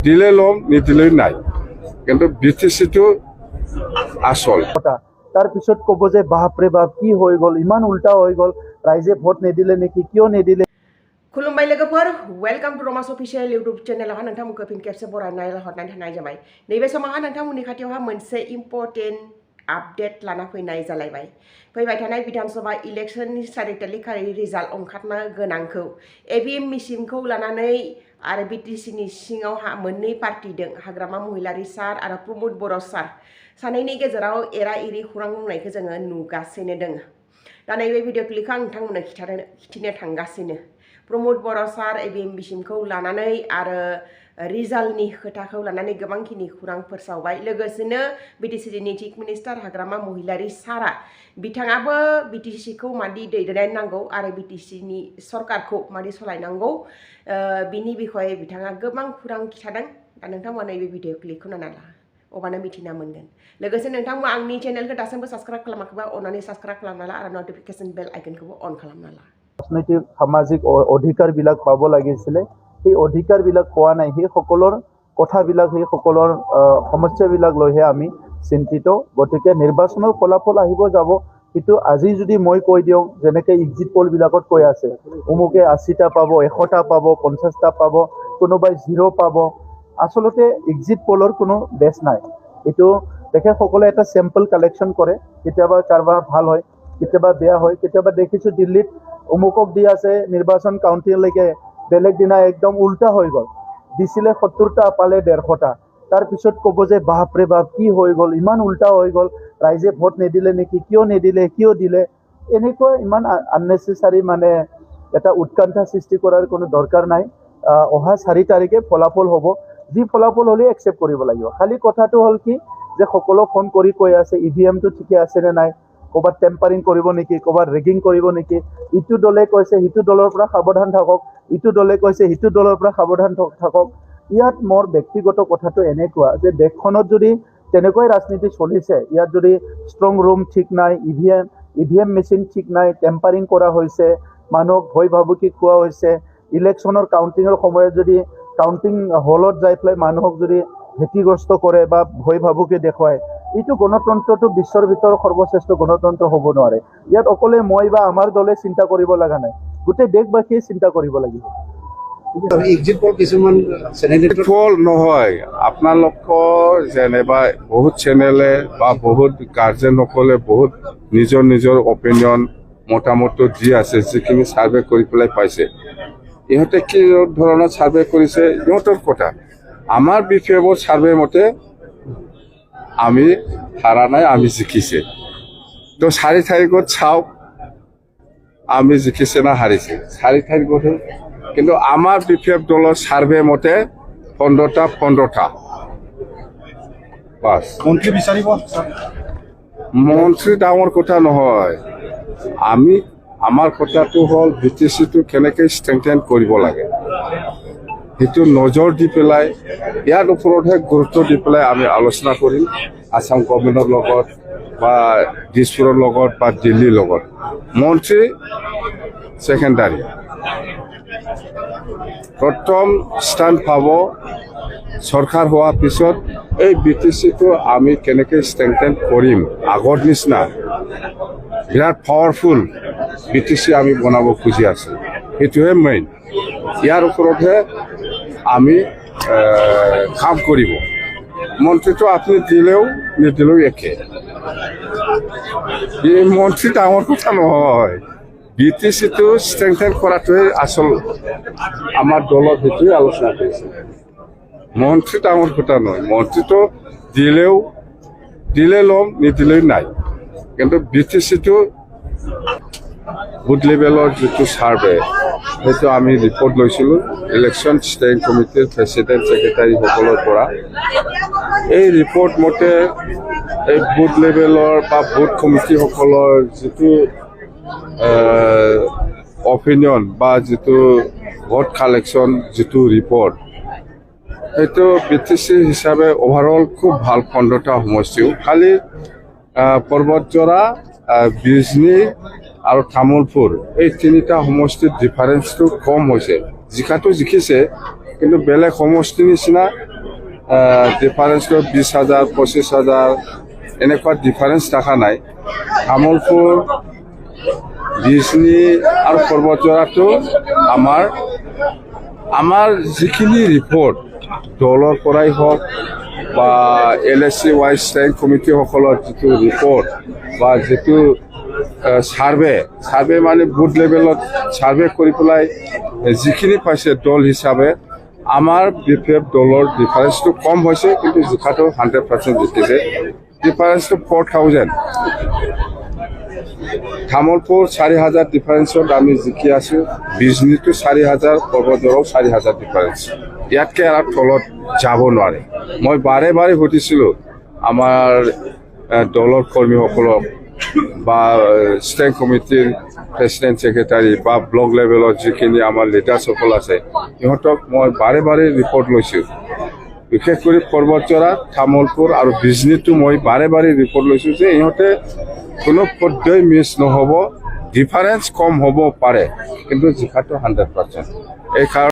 দিলে লম নিদিলে নাই কিন্তু বিটিচিটো আসল তাৰ পিছত ক'ব যে বাপৰে বাপ কি হৈ গ'ল ইমান উল্টা হৈ গ'ল ৰাইজে ভোট নিদিলে নেকি কিয় নিদিলে खुलुमबाय लोगोफोर वेलकाम टू रमास अफिसियेल इउट्यूब चेनेलावहा नोंथांमोनखौ फिन खेबसे बरायनाय हरनाय थानाय जाबाय नैबे समावहा नोंथांमोननि खाथियावहा मोनसे इम्पर्टेन्ट आपडेट लाना फैनाय जालायबाय फैबाय थानाय विधानसभा इलेक्शननि 4 तारिखारि रिजाल्ट ओंखारनो गोनांखौ एभिएम मिसिनखौ लानानै आरो बिटिसिनि सिङावहा मोननै पार्टी दं हाग्रामा महिलारि सार आरो प्रमोद बर' सार सानैनि गेजेराव एरा एरि खौरां बुंनायखौ जोङो नुगासिनो दङ दा नैबे भिडिअ क्लिपखौ आं नोंथांमोननो खिथिनो थांगासिनो प्रमोद बर' सार एभिएम मिसिनखौ लानानै आरो रिजाल्टनि खोथाखौ लानानै गोबांखिनि खौरां फोसावबाय लोगोसेनो बिटिसिनि चिफ मिनिस्टार हाग्रामा महिलारि सारा बिथाङाबो बिटिसिखौ मादि दैदेननांगौ आरो बिटिसिनि सरकारखौ मादि सालायनांगौ बिनि बिखय बिथाङा गोबां खौरां खिथादों दा नोंथांमोना नैबे भिडिअ क्लिपखौ नायना ला अबानो मिथिना मोनगोन लोगोसे नोंथांमोना आंनि चेनेलखौ दासिमबो साबस्क्राइब खालामाखैबा अन्नानै साबस्क्राइब खालामना ला आरो नटिफिकेशन बेल आइकनखौबो अन खालामना ला ৰাজনৈতিক সামাজিক অধিকাৰবিলাক পাব লাগিছিলে সেই অধিকাৰবিলাক পোৱা নাই সেই সকলৰ কথাবিলাক সেই সকলৰ সমস্যাবিলাক লৈহে আমি চিন্তিত গতিকে নিৰ্বাচনৰ ফলাফল আহিব যাব কিন্তু আজি যদি মই কৈ দিওঁ যেনেকৈ এক্সিট পোলবিলাকত কৈ আছে অমুকে 80টা পাব 100টা পাব 50টা পাব কোনোবাই 0 পাব আচলতে এক্সিট পোলৰ কোনো বেছ নাই এইটো তেখেতসকলে এটা চেম্পল কালেকশ্যন কৰে কেতিয়াবা কাৰোবাৰ ভাল হয় কেতিয়াবা বেয়া হয় কেতিয়াবা দেখিছোঁ দিল্লীত অমুকক দি আছে নিৰ্বাচন কাউণ্টিংলৈকে বেলেগ দিনা একদম উল্টা হৈ গ'ল দিছিলে 70টা পালে 150টা তাৰপিছত ক'ব যে বাপৰে বাপ কি হৈ গ'ল ইমান উল্টা হৈ গ'ল ৰাইজে ভোট নিদিলে নেকি কিয় নিদিলে কিয় দিলে এনেকুৱা ইমান আননেচেচাৰী মানে এটা উৎকণ্ঠা সৃষ্টি কৰাৰ কোনো দৰকাৰ নাই অহা 4 তাৰিখে ফলাফল হ'ব যি ফলাফল হ'লে একচেপ্ট কৰিব লাগিব খালি কথাটো হ'ল কি যে সকলো ফোন কৰি কৈ আছে ইভিএমটো ঠিকে আছে নে নাই ক'ৰবাত টেম্পাৰিং কৰিব নেকি ক'ৰবাত ৰেগিং কৰিব নেকি ইটো দলে কৈছে সিটো দলৰ পৰা সাৱধান থাকক ইটো দলে কৈছে সিটো দলৰ পৰা সাৱধান থাকক ইয়াত মোৰ ব্যক্তিগত কথাটো এনেকুৱা যে দেশখনত যদি তেনেকৈ ৰাজনীতি চলিছে ইয়াত যদি ষ্ট্ৰং ৰুম ঠিক নাই ইভিএম মেচিন ঠিক নাই টেম্পাৰিং কৰা হৈছে মানুহক ভয় ভাবুকি খোৱা হৈছে ইলেকশ্যনৰ কাউণ্টিঙৰ সময়ত যদি কাউণ্টিং হলত যাই পেলাই মানুহক যদি ভীতিগ্ৰস্ত কৰে বা ভয় ভাবুকি দেখুৱায় এইটো গণতন্ত্ৰটো বিশ্বৰ ভিতৰত সৰ্বশ্ৰেষ্ঠ গণতন্ত্ৰ হ'ব নোৱাৰে ইয়াত অকলে মই বা আমাৰ দলে চিন্তা কৰিব লগা নাই গোটেই দেশবাসীয়ে চিন্তা কৰিব লাগিব এক্সিট পোল কিছুমান ফল নহয় আপোনালোকৰ যেনিবা বহুত চেনেলে বা বহুত গাৰ্জেনসকলে বহুত নিজৰ অপিনিয়ন মতামত দি আছে যিখিনি ছাৰ্ভে কৰি পেলাই পাইছে ইহঁতে কি ধৰণৰ ছাৰ্ভে কৰিছে ইহঁতৰ কথা আমাৰ বিফেভৰ ছাৰ্ভে মতে আমি হাৰা নাই আমি জিকিছে তো 4 তাৰিখত চাওক আমি জিকিছে না হাৰিছে 4 তাৰিখত কিন্তু আমাৰ বিফেভ দলৰ ছাৰ্ভে মতে 15টা বাস মন্ত্ৰী বিচাৰিব মন্ত্ৰী ডাঙৰ কথা নহয় আমি আমাৰ কথাটো হ'ল বিটিচিটো কেনেকৈ ষ্ট্ৰেংথেন কৰিব লাগে সেইটো নজৰ দি পেলাই ইয়াৰ ওপৰতহে গুৰুত্ব দি পেলাই আমি আলোচনা কৰিম আসাম গভৰ্ণমেণ্টৰ লগত বা দিছপুৰৰ লগত বা দিল্লীৰ লগত মন্ত্ৰী ছেকেণ্ডাৰী প্ৰথম স্থান পাব চৰকাৰ হোৱাৰ পিছত এই বিটিচিটো আমি কেনেকৈ ষ্ট্ৰেংথেন কৰিম আগৰ নিচিনা বিৰাট পাৱাৰফুল বিটিচি আমি বনাব খুজি আছোঁ সেইটোহে মেইন ইয়াৰ ওপৰতহে আমি কাম কৰিব মন্ত্ৰীটো আপুনি দিলেও নিদিলেও একে এই মন্ত্ৰী ডাঙৰ কথা নহয় বিটিচিটো ষ্ট্ৰেংথেন কৰাটোৱে আচল আমাৰ দলৰ সেইটোৱে আলোচনা কৰিছে মন্ত্ৰী ডাঙৰ কথা নহয় মন্ত্ৰীটো দিলে ল'ম নিদিলেও নাই কিন্তু বিটিচিটো বুথ লেভেলৰ যিটো ছাৰ্ভে সেইটো আমি ৰিপৰ্ট লৈছিলোঁ ইলেকশ্যন ষ্টেৰিং কমিটিৰ প্ৰেচিডেণ্ট ছেক্ৰেটাৰীসকলৰ পৰা এই ৰিপৰ্ট মতে এই বুথ লেভেলৰ বা বুথ কমিটিসকলৰ যিটো অপিনিয়ন বা যিটো ভোট কালেকশ্যন যিটো ৰিপৰ্ট সেইটো বিটিচি হিচাপে অভাৰঅল খুব ভাল 15টা সমষ্টিও খালি পৰ্বতজৰা বিজনী আৰু তামোলপুৰ এই 3টা সমষ্টিৰ ডিফাৰেঞ্চটো কম হৈছে জিকাটো জিকিছে কিন্তু বেলেগ সমষ্টিৰ নিচিনা ডিফাৰেঞ্চটো 20,000 25,000 এনেকুৱা ডিফাৰেঞ্চ দেখা নাই তামোলপুৰ বিজনী আৰু পৰ্বতজোৰাটো আমাৰ যিখিনি ৰিপৰ্ট দলৰ পৰাই হওক বা LSC ৱাইজ ষ্টেণ্ড কমিটিসকলৰ যিটো ৰিপৰ্ট বা যিটো ছাৰ্ভে মানে বুথ লেভেলত ছাৰ্ভে কৰি পেলাই যিখিনি পাইছে দল হিচাপে আমাৰ BPF দলৰ ডিফাৰেঞ্চটো কম হৈছে কিন্তু জিকাটো 100% জিকিছে ডিফাৰেঞ্চটো 4,000 তামোলপুৰ 4,000 ডিফাৰেঞ্চত আমি জিকি আছোঁ বিজনীটো 4,000 পৰ্বতজোৰাও 4,000 ডিফাৰেঞ্চ ইয়াতকৈ আৰু তলত যাব নোৱাৰে মই বাৰে সুধিছিলোঁ আমাৰ দলৰ কৰ্মীসকলক বা ষ্টেণ্ড কমিটিৰ প্ৰেচিডেণ্ট ছেক্ৰেটাৰী বা ব্লক লেভেলত যিখিনি আমাৰ লিডাৰ্ছসকল আছে সিহঁতক মই বাৰে ৰিপৰ্ট লৈছোঁ বিশেষ কৰি পৰ্বতজোৰা তামোলপুৰ আৰু বিজনীটো মই বাৰে ৰিপৰ্ট লৈছোঁ যে ইহঁতে কোনো পৰ্যায় মিছ নহ'ব ডিফাৰেঞ্চ কম হ'ব পাৰে কিন্তু জিকাটো 100% এই